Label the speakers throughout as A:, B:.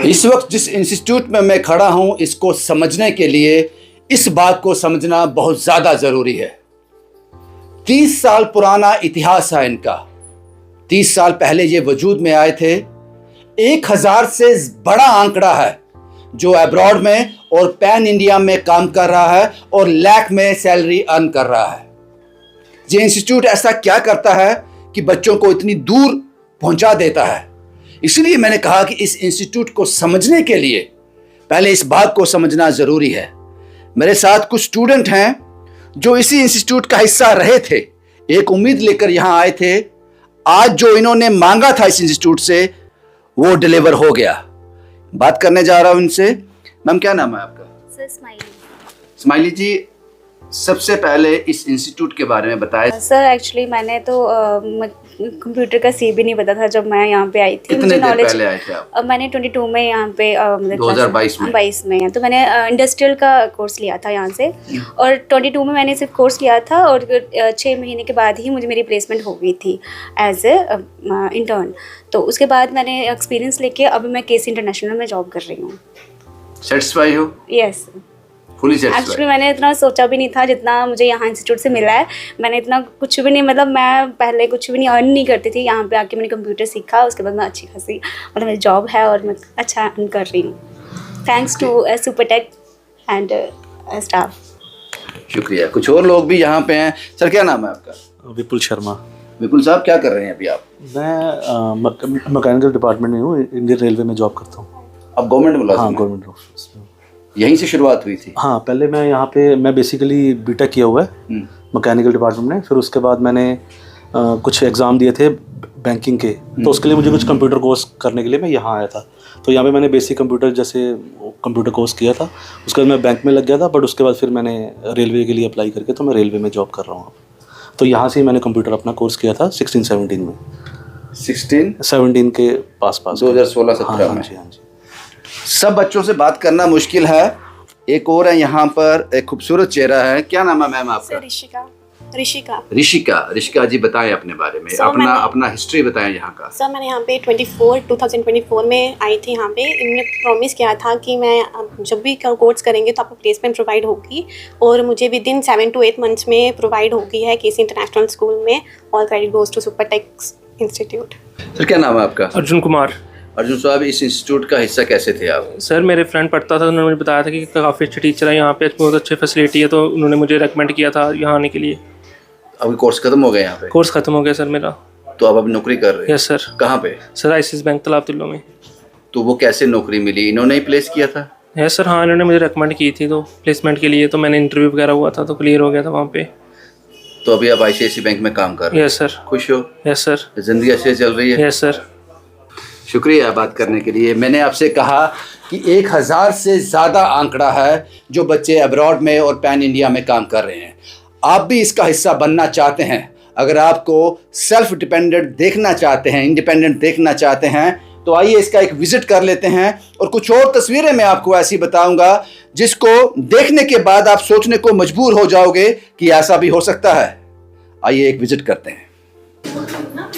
A: इस वक्त जिस इंस्टीट्यूट में मैं खड़ा हूं, इसको समझने के लिए इस बात को समझना बहुत ज़्यादा ज़रूरी है। 30 साल पुराना इतिहास है इनका। 30 साल पहले ये वजूद में आए थे। 1000 से बड़ा आंकड़ा है जो अब्रॉड में और पैन इंडिया में काम कर रहा है और लाख में सैलरी अर्न कर रहा है। ये इंस्टीट्यूट ऐसा क्या करता है कि बच्चों को इतनी दूर पहुंचा देता है। इसलिए मैंने कहा कि इस इंस्टीट्यूट को समझने के लिए पहले इस बात को समझना जरूरी है। मेरे साथ कुछ स्टूडेंट हैं जो इसी इंस्टीट्यूट का हिस्सा रहे थे, एक उम्मीद लेकर यहां आए थे। आज जो इन्होंने मांगा था इस इंस्टीट्यूट से वो डिलीवर हो गया। बात करने जा रहा हूं इनसे। मैम, क्या नाम है आपका?
B: Sir, smiley.
A: स्माइली जी, सबसे पहले इस इंस्टीट्यूट के बारे में बताएं।
B: सर, एक्चुअली मैंने तो कंप्यूटर का सी भी नहीं पता था जब मैं यहाँ पे आई थी।
A: कितने देर पहले आए थे आप?
B: मैंने 22 में यहाँ पे
A: 2022
B: में तो मैंने इंडस्ट्रियल का कोर्स लिया था यहाँ से, और 22 में मैंने सिर्फ कोर्स लिया था और 6 महीने के बाद ही मुझे मेरी प्लेसमेंट हो गई थी एज ए इंटर्न। तो उसके बाद मैंने एक्सपीरियंस लेके अभी मैं केसी इंटरनेशनल में जॉब कर रही हूँ।
A: सेटिस्फाई हो?
B: Yes,
A: fully satisfy.
B: एक्चुअली मैंने इतना सोचा भी नहीं था जितना मुझे यहाँ इंस्टीट्यूट से मिला है। मैंने इतना कुछ भी नहीं, मतलब मैं पहले कुछ भी नहीं अर्न नहीं करती थी। यहाँ पे आके मैंने कंप्यूटर सीखा, उसके बाद मैं अच्छी खासी मतलब मेरी जॉब है और मैं अच्छा अर्न कर रही हूँ, thanks to Supertech and staff.
A: शुक्रिया। कुछ और लोग भी यहाँ पे हैं। सर, क्या नाम है आपका?
C: विपुल शर्मा।
A: विपुल साहब, क्या कर रहे हैं अभी आप?
C: मैं मैकेनिकल डिपार्टमेंट में हूँ, इंडियन रेलवे में जॉब करता हूँ।
A: अब गवर्नमेंट मुलाजिम?
C: हाँ, गवर्नमेंट ऑफिस में।
A: यहीं से शुरुआत हुई थी?
C: हाँ, पहले मैं यहाँ पे मैं बेसिकली बीटेक किया हुआ है मैकेनिकल डिपार्टमेंट में। फिर उसके बाद मैंने कुछ एग्ज़ाम दिए थे बैंकिंग के, तो उसके लिए मुझे कुछ कंप्यूटर कोर्स करने के लिए मैं यहाँ आया था। तो यहाँ पे मैंने बेसिक कंप्यूटर जैसे कंप्यूटर कोर्स किया था। उसके बाद मैं बैंक में लग गया था, बट उसके बाद फिर मैंने रेलवे के लिए अप्लाई करके तो मैं रेलवे में जॉब कर रहा हूँ। तो यहाँ से ही मैंने कंप्यूटर अपना कोर्स किया था 16-17 में। 16-17 के पास
A: 2016-17 में।
C: हाँ जी।
A: सब बच्चों से बात करना मुश्किल है। एक और है यहाँ पर, एक खूबसूरत चेहरा है। क्या नाम है मैम आपका? ऋषिका जी, बताएं अपने बारे में। अपना हिस्ट्री बताएं यहाँ का।
D: सर, मैंने यहाँ पे 2024 में आई थी। यहाँ पे इन्होंने प्रॉमिस किया था कि मैं जब भी कोर्स करेंगे तो आपको प्लेसमेंट प्रोवाइड होगी, और मुझे विद इन 7 to 8 मंथ्स में प्रोवाइड होगी है केसी इंटरनेशनल स्कूल में। All credit goes to Supertech institute.
A: Sir, क्या नाम है आपका?
E: अर्जुन कुमार।
A: अर्जुन साहब, इस इंस्टीट्यूट का हिस्सा कैसे थे आप?
E: सर, मेरे फ्रेंड पढ़ता था, उन्होंने मुझे बताया था कि काफ़ी अच्छे टीचर है यहाँ पे, बहुत अच्छी फैसिलिटी है, तो उन्होंने मुझे रेकमेंड किया था यहाँ आने के लिए।
A: अभी कोर्स खत्म हो गया यहाँ पे?
E: कोर्स खत्म हो गया सर मेरा।
A: तो अब नौकरी कर रहे हैं?
E: Yes sir.
A: कहाँ पे?
E: सर, आईसीआईसीआई बैंक तालाबतुल्लो में।
A: तो वो कैसे नौकरी मिली? इन्होंने ही प्लेस किया था?
E: यस सर, हाँ, इन्होंने मुझे रेकमेंड की थी तो प्लेसमेंट के लिए, तो मैंने इंटरव्यू वगैरह हुआ था तो क्लियर हो गया था वहाँ पे।
A: तो अभी आप आईसीआईसीआई बैंक में काम कर रहे हैं?
E: Yes sir.
A: खुश हो?
E: Yes sir.
A: जिंदगी अच्छे चल रही है?
E: Yes sir.
A: शुक्रिया बात करने के लिए। मैंने आपसे कहा कि 1000 से ज़्यादा आंकड़ा है जो बच्चे अब्रॉड में और पैन इंडिया में काम कर रहे हैं। आप भी इसका हिस्सा बनना चाहते हैं। अगर आपको सेल्फ डिपेंडेंट देखना चाहते हैं, इंडिपेंडेंट देखना चाहते हैं, तो आइए इसका एक विजिट कर लेते हैं। और कुछ और तस्वीरें मैं आपको ऐसी बताऊंगा जिसको देखने के बाद आप सोचने को मजबूर हो जाओगे कि ऐसा भी हो सकता है। आइए एक विजिट करते हैं।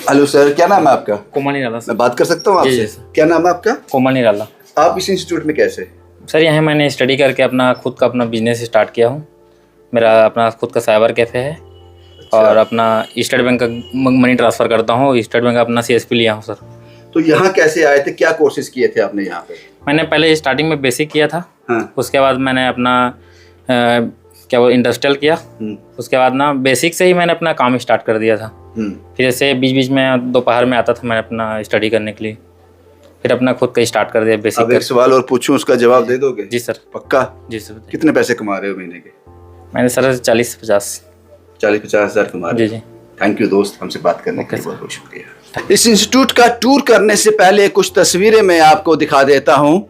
A: हेलो सर, क्या नाम है आपका?
F: कोमल निराला सर।
A: मैं बात कर सकता हूँ आपसे? क्या नाम है आपका?
F: कोमल निराला।
A: आप इस इंस्टीट्यूट में कैसे?
F: सर, यहाँ मैंने स्टडी करके अपना खुद का बिजनेस स्टार्ट किया हूँ। मेरा अपना खुद का साइबर कैफ़े है। अच्छा। और अपना स्टेट बैंक का मनी ट्रांसफ़र करता हूँ। स्टेट बैंक का अपना सीएसपी लिया हूँ सर।
A: तो यहाँ कैसे आए थे? क्या कोर्सेज किए थे आपने यहाँ पे?
F: मैंने पहले स्टार्टिंग में बेसिक किया था। हाँ। उसके बाद मैंने अपना इंडस्ट्रियल किया। उसके बाद ना बेसिक से ही मैंने अपना काम स्टार्ट कर दिया था। फिर ऐसे बीच बीच में दोपहर में आता था मैं अपना स्टडी करने के लिए, फिर अपना खुद का स्टार्ट कर दिया बेसिक।
A: अब एक सवाल और पूछूं, उसका जवाब दे दोगे?
F: जी सर।
A: पक्का?
F: जी सर।
A: कितने पैसे कमा रहे हो महीने के?
F: मैंने सर 40-50
A: हज़ार कमा रहे हो? जी। थैंक यू दोस्त, हमसे बात करने के लिए बहुत बहुत शुक्रिया। इस इंस्टीट्यूट का टूर करने से पहले कुछ तस्वीरें मैं आपको दिखा देता हूँ।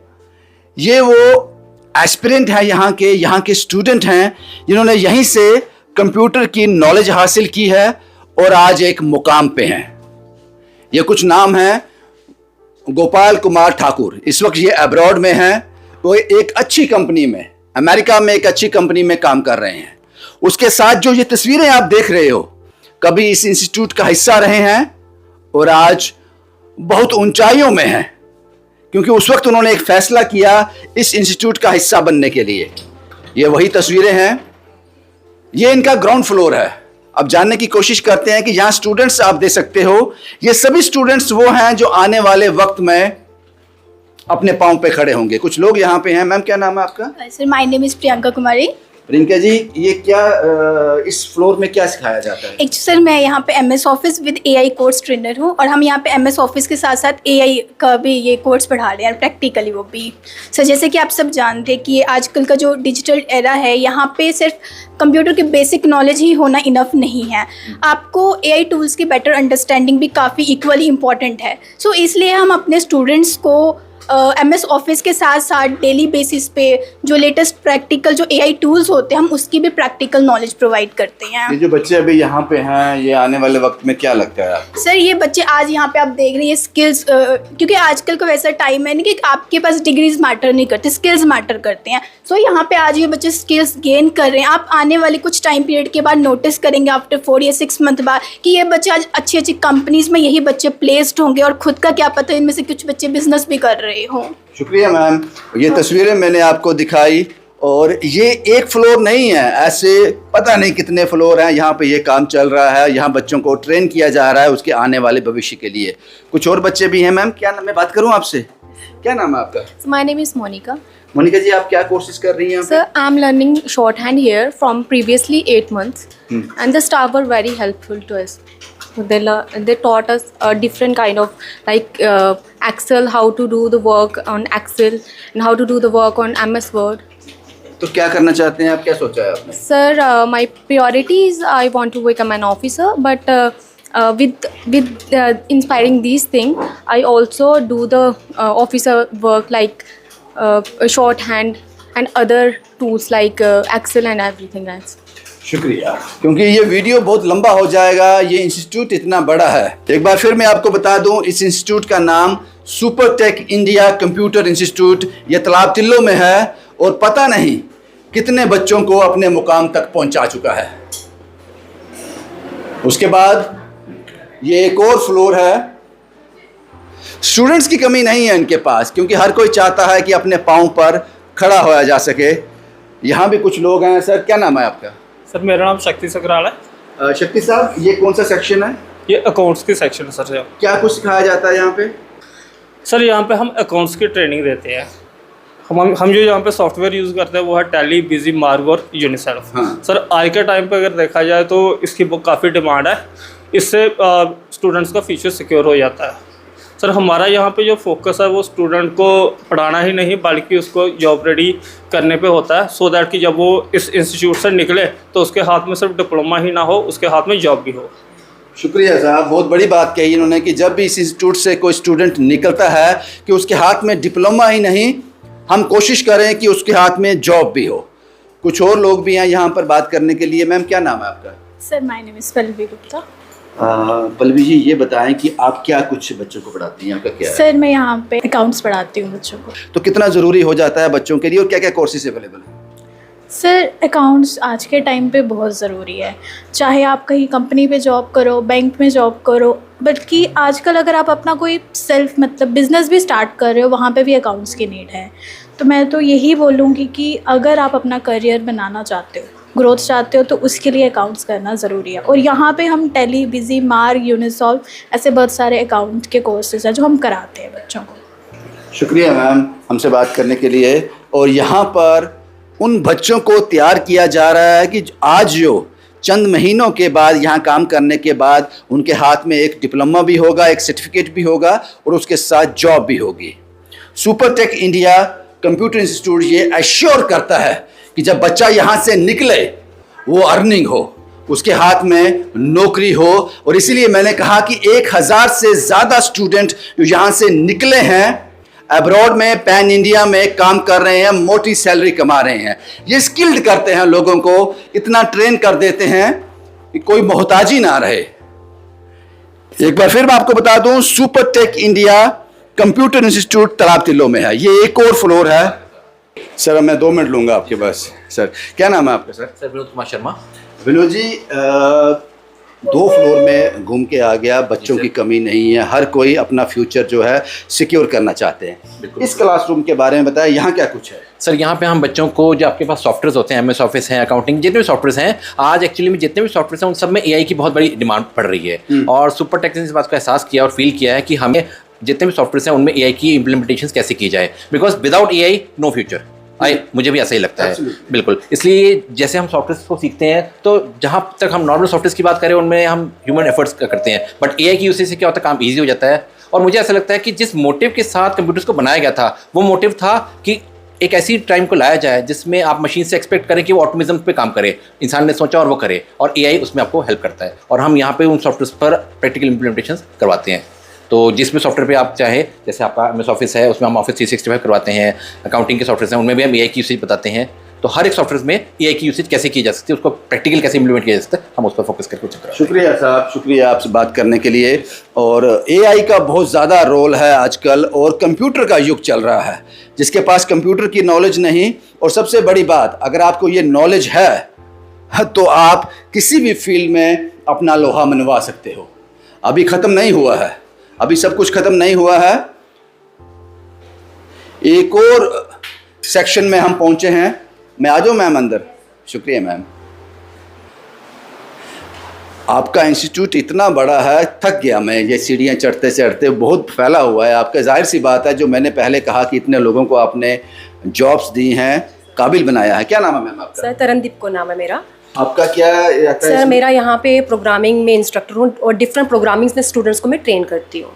A: ये वो एस्पिरेंट है, यहाँ के स्टूडेंट हैं जिन्होंने यहीं से कंप्यूटर की नॉलेज हासिल की है और आज एक मुकाम पे हैं। ये कुछ नाम हैं। गोपाल कुमार ठाकुर इस वक्त ये अब्रॉड में हैं। वो एक अच्छी कंपनी में, अमेरिका में एक अच्छी कंपनी में काम कर रहे हैं। उसके साथ जो ये तस्वीरें आप देख रहे हो, कभी इस इंस्टीट्यूट का हिस्सा रहे हैं और आज बहुत ऊंचाइयों में हैं, क्योंकि उस वक्त उन्होंने एक फैसला किया इस इंस्टीट्यूट का हिस्सा बनने के लिए। ये वही तस्वीरें हैं, ये इनका ग्राउंड फ्लोर है। अब जानने की कोशिश करते हैं कि यहाँ स्टूडेंट्स आप दे सकते हो, ये सभी स्टूडेंट्स वो हैं जो आने वाले वक्त में अपने पांव पे खड़े होंगे। कुछ लोग यहाँ पे हैं। मैम क्या नाम है आपका?
G: Sir my name is Priyanka Kumari.
A: Priyanka ji, ये क्या इस फ्लोर में क्या सिखाया जाता है?
G: एक्चुअली सर मैं यहाँ पे MS office with AI course trainer हूँ, और हम यहाँ पे MS ऑफिस के साथ साथ AI का भी ये कोर्स पढ़ा रहे हैं, प्रैक्टिकली वो भी। सर जैसे कि आप सब जानते हैं कि ये आजकल का जो डिजिटल एरा है, यहाँ पे सिर्फ कंप्यूटर की बेसिक नॉलेज ही होना इनफ नहीं है, आपको AI टूल्स की बेटर अंडरस्टैंडिंग भी काफ़ी इक्वली इम्पॉर्टेंट है। सो इसलिए हम अपने स्टूडेंट्स को MS ऑफिस के साथ साथ डेली बेसिस पे जो लेटेस्ट प्रैक्टिकल जो AI टूल्स होते हैं, हम उसकी भी प्रैक्टिकल नॉलेज प्रोवाइड करते हैं।
A: ये जो बच्चे अभी यहाँ पे हैं, ये आने वाले वक्त में क्या लगता है आपको?
G: सर ये बच्चे आज यहाँ पे आप देख रहे हैं स्किल्स, क्योंकि आजकल का वैसा टाइम है नहीं कि आपके पास डिग्रीज मैटर नहीं करते, स्किल्स मैटर करते हैं। सो यहाँ पे आज ये बच्चे स्किल्स गेन कर रहे हैं। आप आने वाले कुछ टाइम पीरियड के बाद नोटिस करेंगे आफ्टर 4 या 6 मंथ बाद कि ये बच्चे आज अच्छी अच्छी कंपनीज में यही बच्चे प्लेस्ड होंगे, और खुद का क्या पता इनमें से कुछ बच्चे बिजनेस भी कर रहे हों।
A: शुक्रिया मैम। ये तस्वीरें मैंने आपको दिखाई, और ये एक फ्लोर नहीं है, ऐसे पता नहीं कितने फ्लोर हैं। यहाँ पे ये काम चल रहा है, यहाँ बच्चों को ट्रेन किया जा रहा है उसके आने वाले भविष्य के लिए। कुछ और बच्चे भी हैं। मैम क्या नाम, मैं बात करूँ आपसे, क्या नाम है आपका?
H: My name is Monica.
A: Monika जी, आप क्या कोर्सेज कर रही हैं?
H: Sir, I'm learning shorthand here from previously 8 months, and the staff were very helpful to us. They taught us a different kind of like Excel, how to do the work on Excel, and how to do the work on MS Word.
A: तो क्या करना चाहते हैं आप, क्या सोचा है आपने?
H: Sir, my priority is I want to become an officer, but with inspiring these things, I also do the officer work like shorthand and other tools like Excel and everything else.
A: शुक्रिया। क्योंकि ये video बहुत लंबा हो जाएगा, ये institute इतना बड़ा है। एक बार फिर मैं आपको बता दूं, इस इंस्टीट्यूट का नाम super tech India computer institute, ये तालाब तिल्लो में है, और पता नहीं कितने बच्चों को अपने मुकाम तक पहुंचा चुका है। उसके बाद ये एक और फ्लोर है। स्टूडेंट्स की कमी नहीं है इनके पास, क्योंकि हर कोई चाहता है कि अपने पाँव पर खड़ा होया जा सके। यहाँ भी कुछ लोग हैं। सर क्या नाम है आपका?
E: सर मेरा नाम शक्ति सकराल है।
A: शक्ति साहब, ये कौन सा सेक्शन है?
E: ये अकाउंट्स की सेक्शन है सर।
A: क्या कुछ सिखाया जाता है यहाँ पे?
E: सर यहाँ पे हम अकाउंट्स की ट्रेनिंग देते हैं। हम जो यहाँ पे सॉफ्टवेयर यूज़ करते हैं वो है टैली, बिजी, मार्ग और यूनिसेल्फ।
A: हाँ।
E: सर आज के टाइम पे अगर देखा जाए तो इसकी काफ़ी डिमांड है, इससे स्टूडेंट्स का फ्यूचर सिक्योर हो जाता है। सर हमारा यहाँ पे जो फोकस है वो स्टूडेंट को पढ़ाना ही नहीं बल्कि उसको जॉब रेडी करने पे होता है, सो दैट कि जब वो इस इंस्टीट्यूट से निकले तो उसके हाथ में सिर्फ डिप्लोमा ही ना हो, उसके हाथ में जॉब भी हो।
A: शुक्रिया साहब, बहुत बड़ी बात कही इन्होंने कि जब भी इस इंस्टीट्यूट से कोई स्टूडेंट निकलता है कि उसके हाथ में डिप्लोमा ही नहीं, हम कोशिश करें कि उसके हाथ में जॉब भी हो। कुछ और लोग भी हैं यहाँ पर बात करने के लिए। मैम क्या नाम है आपका?
G: Sir my name is Pallavi Gupta.
A: Pallavi ji, ये बताएं कि आप क्या कुछ बच्चों को पढ़ाती हैं, आपका क्या है?
G: सर मैं यहाँ पे अकाउंट्स पढ़ाती हूँ बच्चों को।
A: तो कितना ज़रूरी हो जाता है बच्चों के लिए, और क्या क्या कोर्सेज अवेलेबल हैं?
G: सर अकाउंट्स आज के टाइम पे बहुत ज़रूरी है, चाहे आप कहीं कंपनी पे जॉब करो, बैंक में जॉब करो, बल्कि आजकल अगर आप अपना कोई सेल्फ मतलब बिज़नेस भी स्टार्ट कर रहे हो, वहाँ पे भी अकाउंट्स की नीड है। तो मैं तो यही बोलूँगी कि अगर आप अपना करियर बनाना चाहते हो, ग्रोथ चाहते हो, तो उसके लिए अकाउंट्स करना ज़रूरी है। और यहाँ पे हम टैली, बिजी, मार्ग, यूनिसॉल्व ऐसे बहुत सारे अकाउंट के कोर्सेज हैं जो हम कराते हैं बच्चों को।
A: शुक्रिया मैम हमसे बात करने के लिए। और यहाँ पर उन बच्चों को तैयार किया जा रहा है कि आज जो चंद महीनों के बाद यहाँ काम करने के बाद उनके हाथ में एक डिप्लोमा भी होगा, एक सर्टिफिकेट भी होगा, और उसके साथ जॉब भी होगी। Super tech India computer institute ये एश्योर करता है कि जब बच्चा यहाँ से निकले वो अर्निंग हो, उसके हाथ में नौकरी हो। और इसीलिए मैंने कहा कि 1000 से ज़्यादा स्टूडेंट जो यहाँ से निकले हैं, अब्रॉड में, पैन इंडिया में काम कर रहे हैं, मोटी सैलरी कमा रहे हैं। ये स्किल्ड करते हैं, लोगों को इतना ट्रेन कर देते हैं कि कोई मोहताजी ना रहे। एक बार फिर मैं आपको बता दूं, super tech India computer institute Talab Tillo में है। ये एक और फ्लोर है। सर मैं 2 मिनट लूंगा आपके पास। सर क्या नाम है आपका? सर
I: विनोद कुमार शर्मा।
A: विनोद जी, 2 फ्लोर में घूम के आ गया। बच्चों की कमी नहीं है, हर कोई अपना फ्यूचर जो है सिक्योर करना चाहते हैं। इस क्लासरूम के बारे में बताएं, यहाँ क्या कुछ है?
I: सर यहाँ पे हम बच्चों को, जो आपके पास सॉफ्टवेयर होते हैं, MS ऑफिस हैं, अकाउंटिंग, जितने भी सॉफ्टवेयर हैं, आज एक्चुअली में जितने भी सॉफ्टवेयर हैं उन सब में AI की बहुत बड़ी डिमांड पड़ रही है। और सुपर टेक ने इस बात को एहसास किया और फील किया है कि हमें जितने भी सॉफ्टवेयर हैं उनमें AI की इम्प्लीमेंटेशन कैसे की जाए, because without AI no future. मुझे भी ऐसा ही लगता है, बिल्कुल। इसलिए जैसे हम सॉफ्टवेयर को सीखते हैं तो जहाँ तक हम नॉर्मल सॉफ्टवेयर की बात करें उनमें हम ह्यूमन एफर्ट्स करते हैं, बट AI की यूसेज से क्या होता है, काम ईजी हो जाता है। और मुझे ऐसा लगता है कि जिस मोटिव के साथ कंप्यूटर्स को बनाया गया था, वो मोटिव था कि एक ऐसी टाइम को लाया जाए जिसमें आप मशीन से एक्सपेक्ट करें कि वो ऑटोमेटिज्म पे काम करे। इंसान ने सोचा और वो करे, और AI उसमें आपको हेल्प करता है। और हम यहाँ पे उन सॉफ्टवेयर पर प्रैक्टिकल इंप्लीमेंटेशन करवाते हैं। तो जिसमें सॉफ्टवेयर पे आप चाहे, जैसे आपका MS ऑफिस है उसमें हम Office 365 करवाते हैं, अकाउंटिंग के सॉफ्टवेयर हैं उनमें भी हम AI की यूसेज बताते हैं। तो हर एक सॉफ्टवेयर में AI की यूसेज कैसे की जा सकती है, उसको प्रैक्टिकल कैसे इंप्लीमेंट किया जा सकता है, हम उस पर फोकस करके चल रहे हैं।
A: शुक्रिया साहब, शुक्रिया आपसे बात करने के लिए। और AI का बहुत ज़्यादा रोल है आजकल, और कंप्यूटर का युग चल रहा है। जिसके पास कंप्यूटर की नॉलेज नहीं, और सबसे बड़ी बात, अगर आपको ये नॉलेज है तो आप किसी भी फील्ड में अपना लोहा मनवा सकते हो। अभी ख़त्म नहीं हुआ है, अभी सब कुछ ख़त्म नहीं हुआ है। एक और सेक्शन में हम पहुंचे हैं। मैं आ जाऊं मैम अंदर? शुक्रिया मैम। आपका इंस्टीट्यूट इतना बड़ा है, थक गया मैं ये सीढ़ियाँ चढ़ते चढ़ते, बहुत फैला हुआ है आपका। जाहिर सी बात है, जो मैंने पहले कहा कि इतने लोगों को आपने जॉब्स दी हैं, काबिल बनाया है। क्या नाम है मैम आपका?
J: सर तरनदीप को नाम है मेरा।
A: आपका क्या आता है?
J: सर मेरा यहाँ पे प्रोग्रामिंग में इंस्ट्रक्टर हूँ और डिफरेंट प्रोग्रामिंग में स्टूडेंट्स को मैं ट्रेन करती हूँ।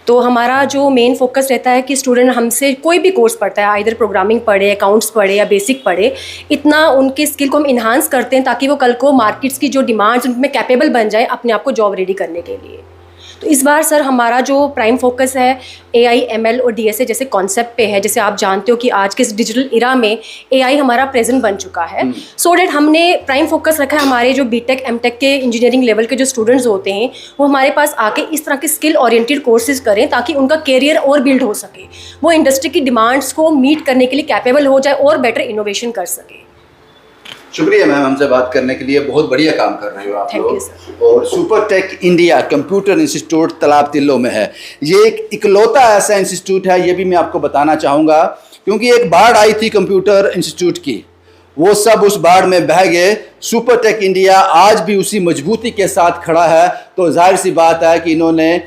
J: तो हमारा जो मेन फोकस रहता है कि स्टूडेंट हमसे कोई भी कोर्स पढ़ता है, आइदर प्रोग्रामिंग पढ़े, अकाउंट्स पढ़े या बेसिक पढ़े, इतना उनके स्किल को हम इन्हांस करते हैं ताकि वो कल को मार्केट्स की जो डिमांड्स उनमें कैपेबल बन जाए अपने आप को जॉब रेडी करने के लिए। तो इस बार सर हमारा जो प्राइम फोकस है AI, ML और DSA जैसे कॉन्सेप्ट पे है। जैसे आप जानते हो कि आज के इस डिजिटल इरा में AI हमारा प्रेजेंट बन चुका है। सो डैट हमने प्राइम फोकस रखा है हमारे जो BTech, MTech के इंजीनियरिंग लेवल के जो स्टूडेंट्स होते हैं वो हमारे पास आके इस तरह के स्किल ओरिएंटेड कोर्सेज करें ताकि उनका कैरियर और बिल्ड हो सके, वो इंडस्ट्री की डिमांड्स को मीट करने के लिए कैपेबल हो जाए और बेटर इनोवेशन कर सके।
A: शुक्रिया मैम हमसे बात करने के लिए, बहुत बढ़िया काम कर रहे हो आप लोग। और super tech India computer institute Talab Tillo में है। ये एक इकलौता ऐसा इंस्टीट्यूट है, ये भी मैं आपको बताना चाहूँगा, क्योंकि एक बाढ़ आई थी कंप्यूटर इंस्टीट्यूट की, वो सब उस बाढ़ में बह गए। सुपर टेक इंडिया आज भी उसी मजबूती के साथ खड़ा है। तो जाहिर सी बात है कि इन्होंने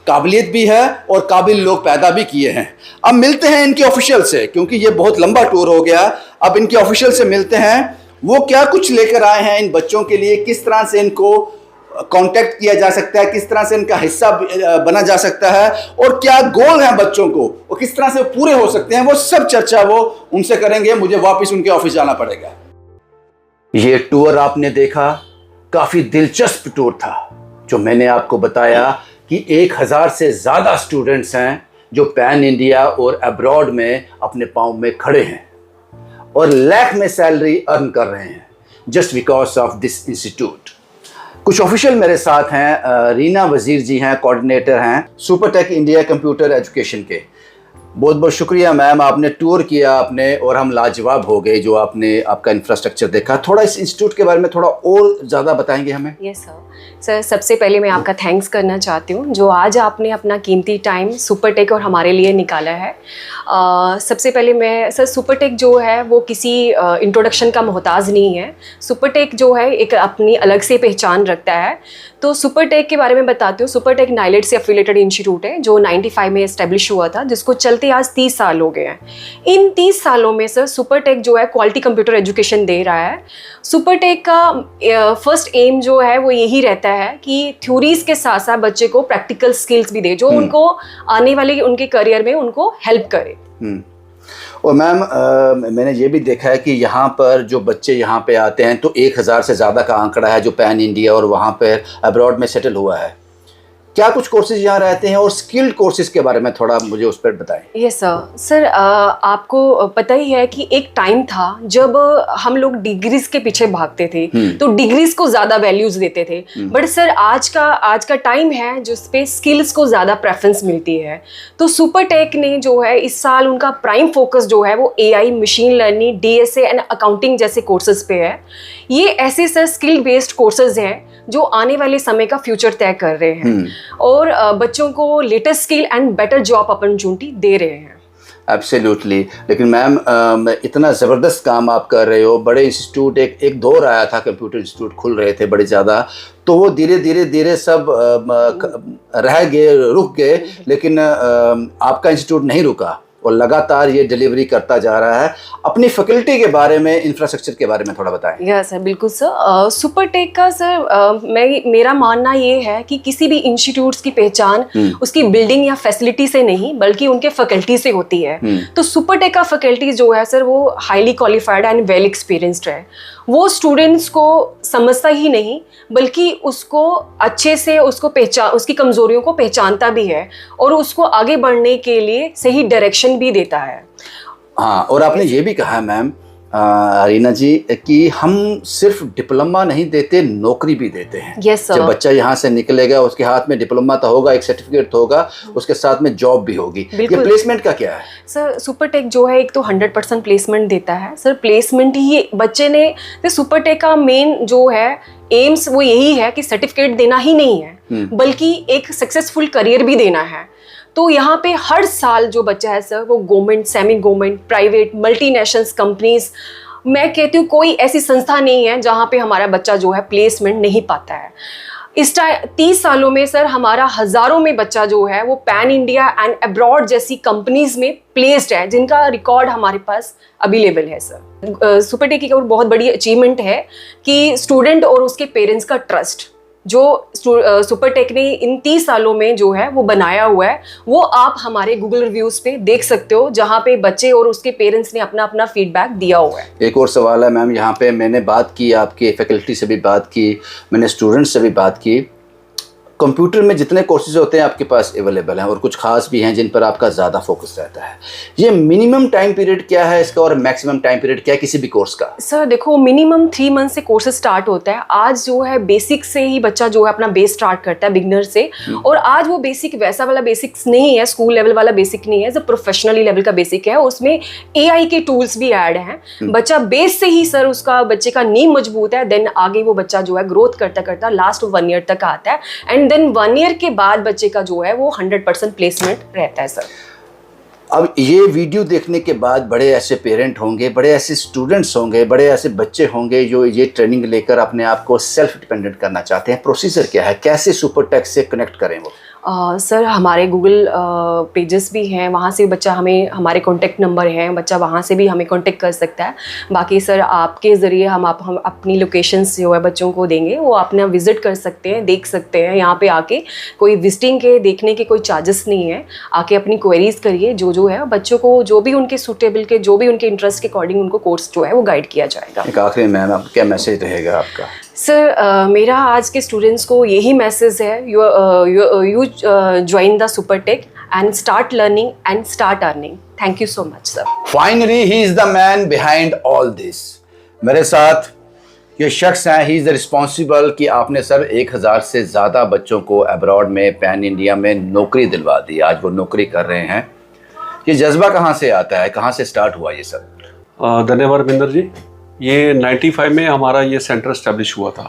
A: काबिलियत भी है और काबिल लोग पैदा भी किए हैं। अब मिलते हैं इनके ऑफिशियल से, क्योंकि ये बहुत लंबा टूर हो गया। अब इनके ऑफिशियल से मिलते हैं, वो क्या कुछ लेकर आए हैं इन बच्चों के लिए, किस तरह से इनको कांटेक्ट किया जा सकता है, किस तरह से इनका हिस्सा बना जा सकता है, और क्या गोल हैं बच्चों को, और किस तरह से पूरे हो सकते हैं, वो सब चर्चा वो उनसे करेंगे। मुझे वापस उनके ऑफिस जाना पड़ेगा। ये टूर आपने देखा, काफ़ी दिलचस्प टूर था। जो मैंने आपको बताया कि 1000 से ज़्यादा स्टूडेंट्स हैं जो पैन इंडिया और अब्रॉड में अपने पाँव में खड़े हैं और लाख में सैलरी अर्न कर रहे हैं just because of this institute. कुछ ऑफिशियल मेरे साथ हैं, रीना वजीर जी हैं, कोऑर्डिनेटर हैं super tech India computer education के। बहुत बहुत शुक्रिया मैम, आपने टूर किया आपने, और हम लाजवाब हो गए जो आपने आपका इंफ्रास्ट्रक्चर देखा। थोड़ा इस इंस्टीट्यूट के बारे में थोड़ा और ज़्यादा बताएंगे हमें?
J: यस सर, सबसे पहले मैं आपका थैंक्स करना चाहती हूँ जो आज आपने अपना कीमती टाइम सुपर टेक और हमारे लिए निकाला है। सबसे पहले मैं सर, सुपर टेक जो है वो किसी इंट्रोडक्शन का मोहताज नहीं है। सुपर टेक जो है एक अपनी अलग से पहचान रखता है। तो सुपर टेक के बारे में बताती हूँ। सुपर टेक नाइलेट से एफिलेटेड इंस्टीट्यूट है जो 95 में इस्टेब्लिश हुआ था, जिसको चलते आज 30 साल हो गए हैं। इन 30 सालों में सर सुपर टेक जो है क्वालिटी कंप्यूटर एजुकेशन दे रहा है। सुपर टेक का फर्स्ट एम जो है वो यही रहता है कि थ्योरीज के साथ साथ बच्चे को प्रैक्टिकल स्किल्स भी दे जो उनको आने वाले उनके करियर में उनको हेल्प करे।
A: और मैम मैंने ये भी देखा है कि यहाँ पर जो बच्चे यहाँ पे आते हैं तो 1000 से ज़्यादा का आंकड़ा है जो पैन इंडिया और वहाँ पर अब्रॉड में सेटल हुआ है। क्या कुछ कोर्सेज यहाँ रहते हैं और स्किल्ड कोर्सेज के बारे में थोड़ा मुझे उस पर बताएं।
J: Yes sir. सर आपको पता ही है कि एक टाइम था जब हम लोग डिग्रीज के पीछे भागते थे, तो डिग्रीज को ज़्यादा वैल्यूज देते थे। बट सर आज का टाइम है जिस पे स्किल्स को ज़्यादा प्रेफरेंस मिलती है। तो सुपरटेक ने जो है इस साल उनका प्राइम फोकस जो है वो AI, machine learning, DSA and accounting जैसे कोर्सेज पे है। ये ऐसे सर स्किल बेस्ड कोर्सेज हैं जो आने वाले समय का फ्यूचर तय कर रहे हैं और बच्चों को latest skill and better job opportunity दे रहे हैं।
A: एब्सोल्युटली। लेकिन मैम इतना ज़बरदस्त काम आप कर रहे हो, बड़े इंस्टीट्यूट एक दौर आया था, कंप्यूटर इंस्टीट्यूट खुल रहे थे बड़े ज़्यादा, तो वो धीरे सब रह गए, रुक गए, लेकिन आपका इंस्टीट्यूट नहीं रुका और लगातार ये डिलीवरी करता जा रहा है। अपनी फैकल्टी के बारे में, इंफ्रास्ट्रक्चर के बारे में थोड़ा बताएं।
J: यस सर, बिल्कुल सर। सुपरटेक का सर मेरा मानना ये है कि किसी भी इंस्टीट्यूट्स की पहचान उसकी बिल्डिंग या फैसिलिटी से नहीं बल्कि उनके फैकल्टी से होती है। तो सुपरटेक का फैकल्टी जो है सर वो highly qualified and well experienced है। वो स्टूडेंट्स को समझता ही नहीं बल्कि उसको अच्छे से उसकी कमजोरियों को पहचानता भी है और उसको आगे बढ़ने के लिए सही डायरेक्शन भी देता है।
A: हाँ, और आपने ये भी कहा मैम रीना जी कि हम सिर्फ डिप्लोमा नहीं देते, नौकरी भी देते हैं।
J: Yes sir.
A: जब बच्चा यहाँ से निकलेगा उसके हाथ में डिप्लोमा तो होगा, एक सर्टिफिकेट तो होगा, उसके साथ में जॉब भी होगी। ये प्लेसमेंट का क्या है
J: सर? सुपरटेक जो है एक तो 100% प्लेसमेंट देता है सर। प्लेसमेंट ही बच्चे ने, सुपरटेक का मेन जो है एम्स वो यही है कि सर्टिफिकेट देना ही नहीं है बल्कि एक सक्सेसफुल करियर भी देना है। तो यहाँ पे हर साल जो बच्चा है सर वो government, semi government, private, multinationals companies, मैं कहती हूँ कोई ऐसी संस्था नहीं है जहाँ पे हमारा बच्चा जो है प्लेसमेंट नहीं पाता है। इस 30 सालों में सर हमारा हज़ारों में बच्चा जो है वो पैन इंडिया एंड अब्रॉड जैसी कंपनीज में प्लेस्ड है, जिनका रिकॉर्ड हमारे पास अवेलेबल है सर। सुपरटेक की एक बहुत बड़ी अचीवमेंट है कि स्टूडेंट और उसके पेरेंट्स का ट्रस्ट जो सुपरटेक ने इन 30 सालों में जो है वो बनाया हुआ है, वो आप हमारे गूगल रिव्यूज़ पे देख सकते हो, जहाँ पे बच्चे और उसके पेरेंट्स ने अपना अपना फीडबैक दिया हुआ है।
A: एक और सवाल है मैम, यहाँ पे मैंने बात की, आपके फैकल्टी से भी बात की, मैंने स्टूडेंट्स से भी बात की। कंप्यूटर में जितने कोर्सेज होते हैं आपके पास अवेलेबल हैं और कुछ खास भी हैं जिन पर आपका ज़्यादा फोकस रहता है। ये मिनिमम टाइम पीरियड क्या है इसका और मैक्सिमम टाइम पीरियड क्या है किसी भी कोर्स का?
J: सर देखो, मिनिमम 3 मंथ से कोर्सेज स्टार्ट होता है। आज जो है बेसिक से ही बच्चा जो है अपना बेस स्टार्ट करता है बिगनर से, और आज वो बेसिक वैसा वाला बेसिक्स नहीं है, स्कूल लेवल वाला बेसिक नहीं है, जो प्रोफेशनली लेवल का बेसिक है। उसमें AI के टूल्स भी ऐड हैं। बच्चा बेस से ही सर उसका बच्चे का नींव मजबूत है, देन आगे वो बच्चा जो है ग्रोथ करता करता लास्ट 1 ईयर तक आता है, एंड देन 1 ईयर के बाद बच्चे का जो है वो 100% प्लेसमेंट रहता है सर।
A: अब ये वीडियो देखने के बाद बड़े ऐसे पेरेंट होंगे, बड़े ऐसे स्टूडेंट्स होंगे, बड़े ऐसे बच्चे होंगे जो ये ट्रेनिंग लेकर अपने आप को सेल्फ डिपेंडेंट करना चाहते हैं। प्रोसीजर क्या है, कैसे सुपरटेक से कनेक्ट करें वो?
J: सर हमारे गूगल पेजेस भी हैं, वहाँ से बच्चा हमें, हमारे कॉन्टेक्ट नंबर हैं, बच्चा वहाँ से भी हमें कॉन्टेक्ट कर सकता है। बाकी सर आपके ज़रिए हम अपनी लोकेशंस जो है बच्चों को देंगे, वो अपना विज़िट कर सकते हैं, देख सकते हैं। यहाँ पे आके कोई विजिटिंग के देखने के कोई चार्जेस नहीं है, आके अपनी क्वेरीज करिए। जो है बच्चों को जो भी उनके सूटेबल के, जो भी उनके इंटरेस्ट के अकॉर्डिंग उनको कोर्स जो है वो गाइड किया जाएगा।
A: एक आखिरी मैम, आप क्या मैसेज रहेगा आपका?
J: सर मेरा आज के स्टूडेंट्स को यही मैसेज है, you join the Supertech and start learning and start earning. Thank you so much sir.
A: Finally he is the man behind all this. मेरे साथ ये शख्स हैं, ही इज द रिस्पॉन्सिबल कि आपने सर 1000 से ज़्यादा बच्चों को अब्रॉड में, पैन इंडिया में नौकरी दिलवा दी। आज वो नौकरी कर रहे हैं। ये जज्बा कहाँ से आता है, कहाँ से स्टार्ट हुआ ये सब?
K: धन्यवाद रविंदर जी। ये 95 में हमारा ये सेंटर एस्टेब्लिश हुआ था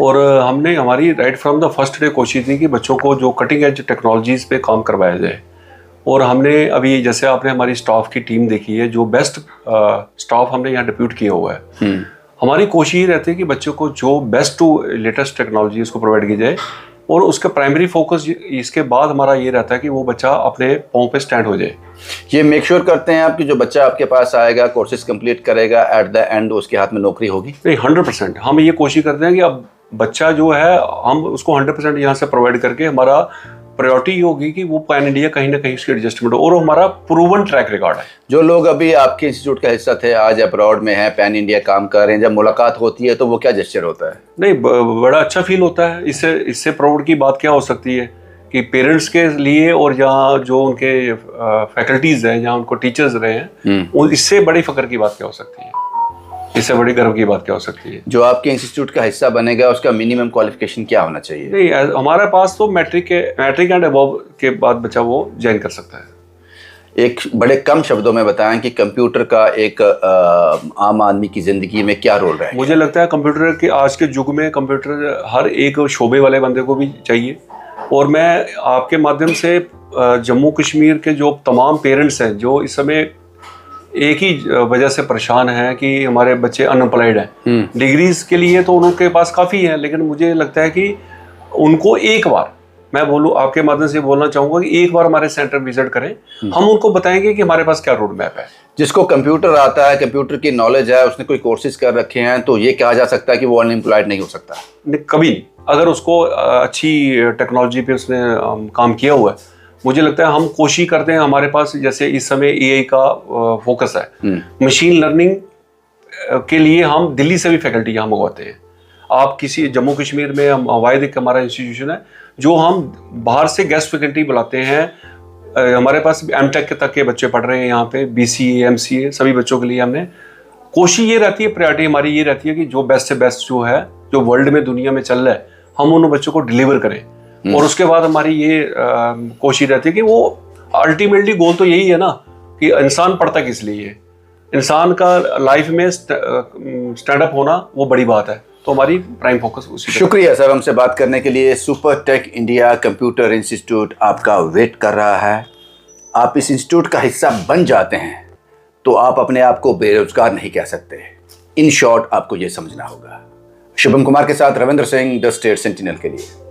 K: और हमने हमारी right from the first day कोशिश थी कि बच्चों को जो कटिंग एज टेक्नोलॉजीज पे काम करवाया जाए। और हमने अभी, जैसे आपने हमारी स्टाफ की टीम देखी है, जो बेस्ट स्टाफ हमने यहाँ डिप्यूट किया हुआ है। हमारी कोशिश रहती है कि बच्चों को जो बेस्ट टू लेटेस्ट टेक्नोलॉजी उसको प्रोवाइड की जाए, और उसका प्राइमरी फोकस इसके बाद हमारा ये रहता है कि वो बच्चा अपने पाँव पे स्टैंड हो जाए।
A: ये मेक श्योर करते हैं आप कि जो बच्चा आपके पास आएगा, कोर्सेज कंप्लीट करेगा, एट द एंड उसके हाथ में नौकरी होगी?
K: नहीं, 100% हम ये कोशिश करते हैं कि अब बच्चा जो है हम उसको 100% यहाँ से प्रोवाइड करके हमारा प्रायोरिटी होगी कि वो पैन इंडिया कहीं ना कहीं उसकी एडजस्टमेंट हो, और हमारा प्रूवन ट्रैक रिकॉर्ड है।
A: जो लोग अभी आपके इंस्टीट्यूट का हिस्सा थे, आज अब्रॉड में हैं, पैन इंडिया काम कर रहे हैं, जब मुलाकात होती है तो वो क्या जेस्चर होता है?
K: नहीं, बड़ा अच्छा फील होता है। इससे प्राउड की बात क्या हो सकती है कि पेरेंट्स के लिए और यहाँ जो उनके फैकल्टीज़ हैं, जहाँ उनको टीचर्स रहे हैं, इससे बड़ी फख्र की बात क्या हो सकती है, इससे बड़ी गर्व की बात क्या हो सकती है?
A: जो आपके इंस्टीट्यूट का हिस्सा बनेगा उसका मिनिमम क्वालिफिकेशन क्या होना चाहिए?
K: नहीं, हमारे पास तो मैट्रिक एंड अबव के बाद बच्चा वो ज्वाइन कर सकता है।
A: एक बड़े कम शब्दों में बताएं कि कंप्यूटर का एक आम आदमी की ज़िंदगी में क्या रोल है?
K: मुझे लगता है कंप्यूटर के आज के युग में कंप्यूटर हर एक शोबे वाले बंदे को भी चाहिए, और मैं आपके माध्यम से जम्मू कश्मीर के जो तमाम पेरेंट्स हैं जो इस समय एक ही वजह से परेशान हैं कि हमारे बच्चे अनएम्प्लॉयड हैं, डिग्रीज के लिए तो उनके पास काफ़ी है, लेकिन मुझे लगता है कि उनको एक बार, मैं बोलूँ आपके माध्यम से बोलना चाहूँगा कि एक बार हमारे सेंटर विजिट करें, हम उनको बताएंगे कि हमारे पास क्या रोड मैप है।
A: जिसको कंप्यूटर आता है, कंप्यूटर की नॉलेज है, उसने कोई कोर्सेज कर रखे हैं, तो ये कहा जा सकता है कि वो अनएम्प्लॉयड नहीं हो सकता?
K: कभी, अगर उसको अच्छी टेक्नोलॉजी पे उसने काम किया हुआ है, मुझे लगता है हम कोशिश करते हैं। हमारे पास जैसे इस समय एआई का फोकस है, मशीन लर्निंग के लिए हम दिल्ली से भी फैकल्टी यहाँ मंगवाते हैं। आप किसी जम्मू कश्मीर में वाहिद एक हमारा इंस्टीट्यूशन है जो हम बाहर से गेस्ट फैकल्टी बुलाते हैं। हमारे पास एमटेक तक के बच्चे पढ़ रहे हैं यहाँ पे, बीसीए, एमसीए, सभी बच्चों के लिए हमने कोशिश ये रहती है, प्रायोरिटी हमारी ये रहती है कि जो बेस्ट से बेस्ट जो है, जो वर्ल्ड में दुनिया में चल रहा है, हम उन बच्चों को डिलीवर करें। और उसके बाद हमारी ये कोशिश रहती है कि वो अल्टीमेटली गोल तो यही है ना कि इंसान पढ़ता किस लिए है, इंसान का लाइफ में स्टैंड अप होना वो बड़ी बात है, तो हमारी प्राइम फोकस उसी।
A: शुक्रिया सर हमसे बात करने के लिए। Super tech India computer institute आपका वेट कर रहा है। आप इस इंस्टीट्यूट का हिस्सा बन जाते हैं तो आप अपने आप को बेरोजगार नहीं कह सकते। इन शॉर्ट आपको ये समझना होगा। शुभम कुमार के साथ Ravindra Singh, the state sentinel के लिए।